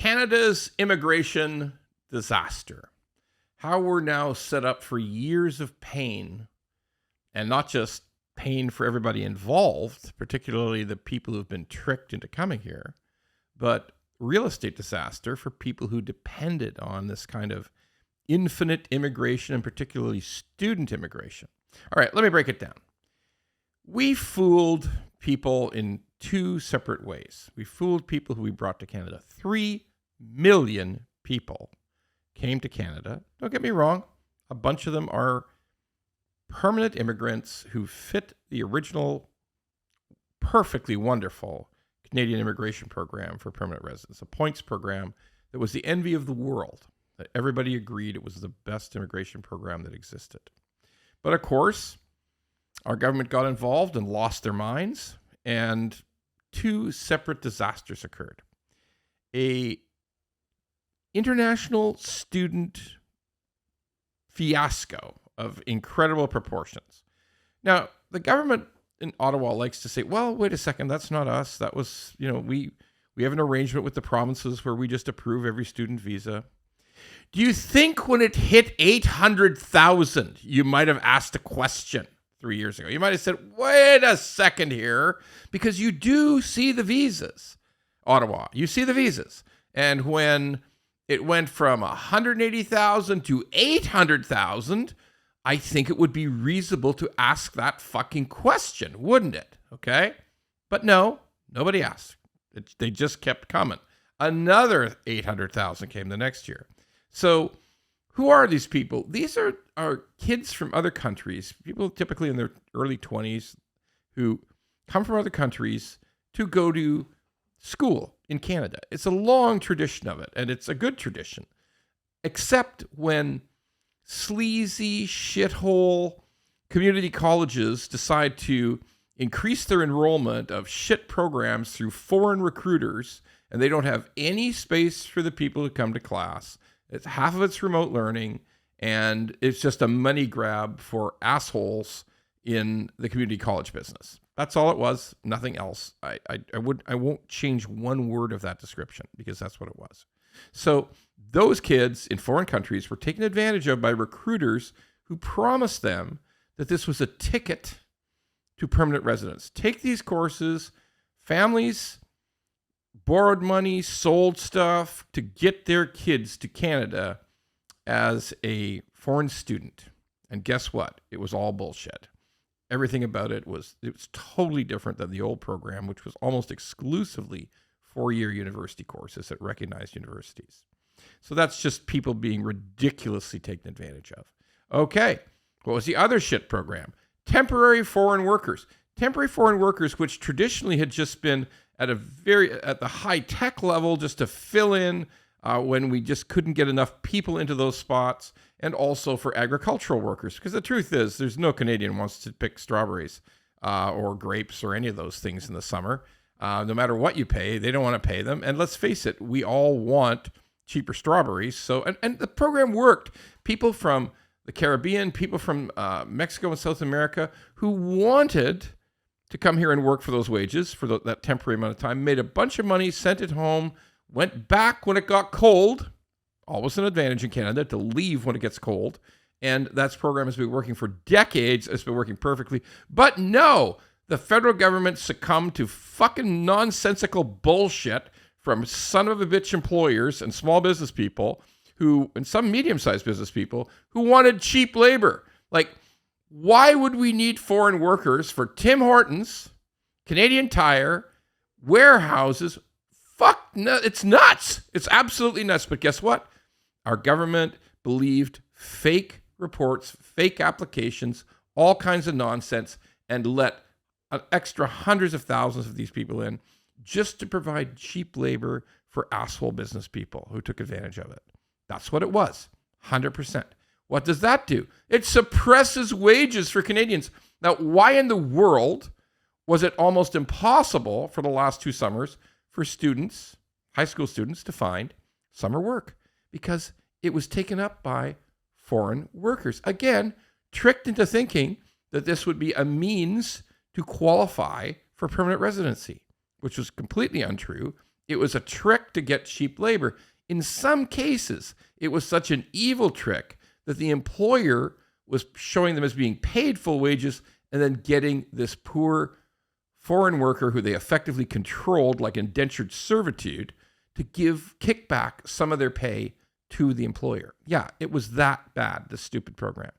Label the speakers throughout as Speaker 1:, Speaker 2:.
Speaker 1: Canada's immigration disaster. How we're now set up for years of pain, and not just pain for everybody involved, particularly the people who've been tricked into coming here, but real estate disaster for people who depended on this kind of infinite immigration, and particularly student immigration. All right, let me break it down. We fooled people in two separate ways. We fooled people who we brought to Canada. 3 million people came to Canada. Don't get me wrong. A bunch of them are permanent immigrants who fit the original, perfectly wonderful Canadian immigration program for permanent residents, a points program that was the envy of the world, that everybody agreed it was the best immigration program that existed. But of course, our government got involved and lost their minds, and two separate disasters occurred. A international student fiasco of incredible proportions. Now, the government in Ottawa likes to say, well, wait a second, that's not us. That was, we have an arrangement with the provinces where we just approve every student visa. Do you think when it hit 800,000, you might have asked a question 3 years ago? You might have said, wait a second here, because you do see the visas, Ottawa. You see the visas. And when it went from 180,000 to 800,000, I think it would be reasonable to ask that fucking question, wouldn't it? Okay? But no, nobody asked. They just kept coming. Another 800,000 came the next year. So who are these people? These are kids from other countries, people typically in their early 20s who come from other countries to go to school in Canada. It's a long tradition of it, and it's a good tradition, except when sleazy shithole community colleges decide to increase their enrollment of shit programs through foreign recruiters, and they don't have any space for the people who come to class. It's half of it's remote learning, and it's just a money grab for assholes in the community college business. That's all it was, nothing else. I won't change one word of that description, because that's what it was. So those kids in foreign countries were taken advantage of by recruiters who promised them that this was a ticket to permanent residence. Take these courses. Families borrowed money, sold stuff to get their kids to Canada as a foreign student. And guess what? It was all bullshit. Everything about it was totally different than the old program, which was almost exclusively 4-year university courses at recognized universities. So that's just people being ridiculously taken advantage of. Okay, what was the other shit program? Temporary foreign workers. Temporary foreign workers, which traditionally had just been at the high tech level, just to fill in when we just couldn't get enough people into those spots, and also for agricultural workers. Because the truth is, there's no Canadian wants to pick strawberries or grapes or any of those things in the summer. No matter what you pay, they don't want to pay them. And let's face it, we all want cheaper strawberries. So, and the program worked. People from the Caribbean, people from Mexico and South America who wanted to come here and work for those wages for that temporary amount of time, made a bunch of money, sent it home, went back when it got cold. Always an advantage in Canada to leave when it gets cold. And that program has been working for decades. It's been working perfectly. But no, the federal government succumbed to fucking nonsensical bullshit from son of a bitch employers and small business people and some medium-sized business people who wanted cheap labor. Like, why would we need foreign workers for Tim Hortons, Canadian Tire, warehouses? Fuck, no, it's nuts. It's absolutely nuts. But guess what? Our government believed fake reports, fake applications, all kinds of nonsense, and let an extra hundreds of thousands of these people in just to provide cheap labor for asshole business people who took advantage of it. That's what it was, 100%. What does that do? It suppresses wages for Canadians. Now, why in the world was it almost impossible for the last 2 summers for students, high school students, to find summer work? Because it was taken up by foreign workers. Again, tricked into thinking that this would be a means to qualify for permanent residency, which was completely untrue. It was a trick to get cheap labor. In some cases, it was such an evil trick that the employer was showing them as being paid full wages and then getting this poor foreign worker who they effectively controlled, like indentured servitude, to kick back some of their pay to the employer. Yeah, it was that bad, this stupid program.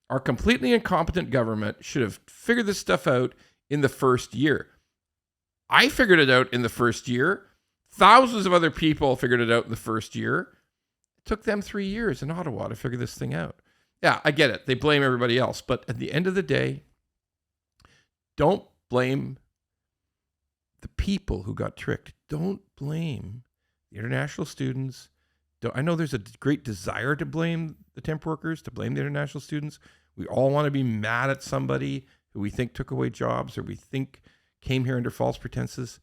Speaker 1: Our completely incompetent government should have figured this stuff out in the first year. I figured it out in the first year. Thousands of other people figured it out in the first year. It took them 3 years in Ottawa to figure this thing out. Yeah, I get it. They blame everybody else. But at the end of the day, don't blame the people who got tricked. Don't blame the international students. I know there's a great desire to blame the temp workers, to blame the international students. We all want to be mad at somebody who we think took away jobs or we think came here under false pretenses.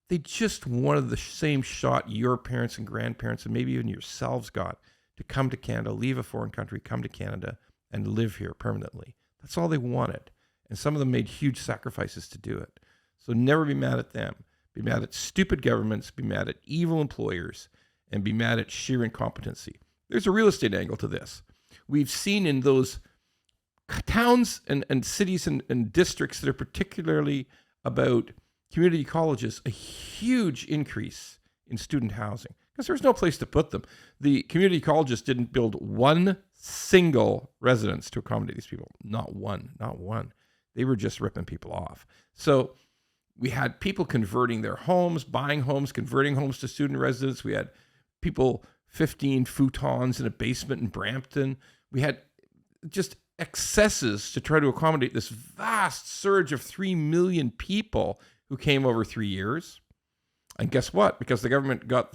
Speaker 1: They just wanted the same shot your parents and grandparents and maybe even yourselves got to come to Canada, leave a foreign country, come to Canada and live here permanently. That's all they wanted. And some of them made huge sacrifices to do it. So never be mad at them. Be mad at stupid governments, be mad at evil employers, and be mad at sheer incompetency. There's a real estate angle to this. We've seen in those towns and cities and districts that are particularly about community colleges, a huge increase in student housing because there's no place to put them. The community colleges didn't build one single residence to accommodate these people. Not one. They were just ripping people off. So we had people converting their homes, buying homes, converting homes to student residents. We had people 15 futons in a basement in Brampton. We had just excesses to try to accommodate this vast surge of 3 million people who came over 3 years. And guess what? Because the government got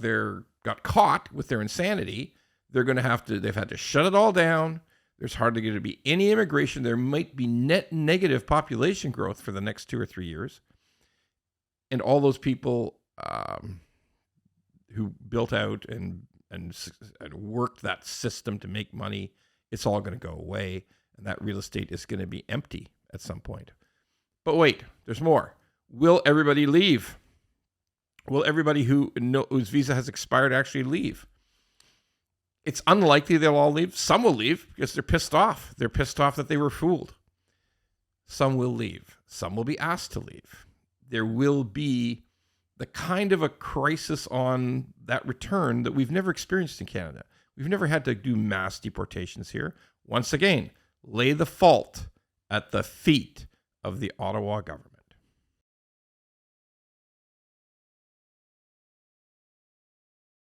Speaker 1: caught with their insanity, they've had to shut it all down. There's hardly going to be any immigration. There might be net negative population growth for the next 2 or 3 years. And all those people who built out and worked that system to make money, it's all going to go away. And that real estate is going to be empty at some point. But wait, there's more. Will everybody leave? Will everybody whose visa has expired actually leave? It's unlikely they'll all leave. Some will leave because they're pissed off. They're pissed off that they were fooled. Some will leave. Some will be asked to leave. There will be the kind of a crisis on that return that we've never experienced in Canada. We've never had to do mass deportations here. Once again, lay the fault at the feet of the Ottawa government.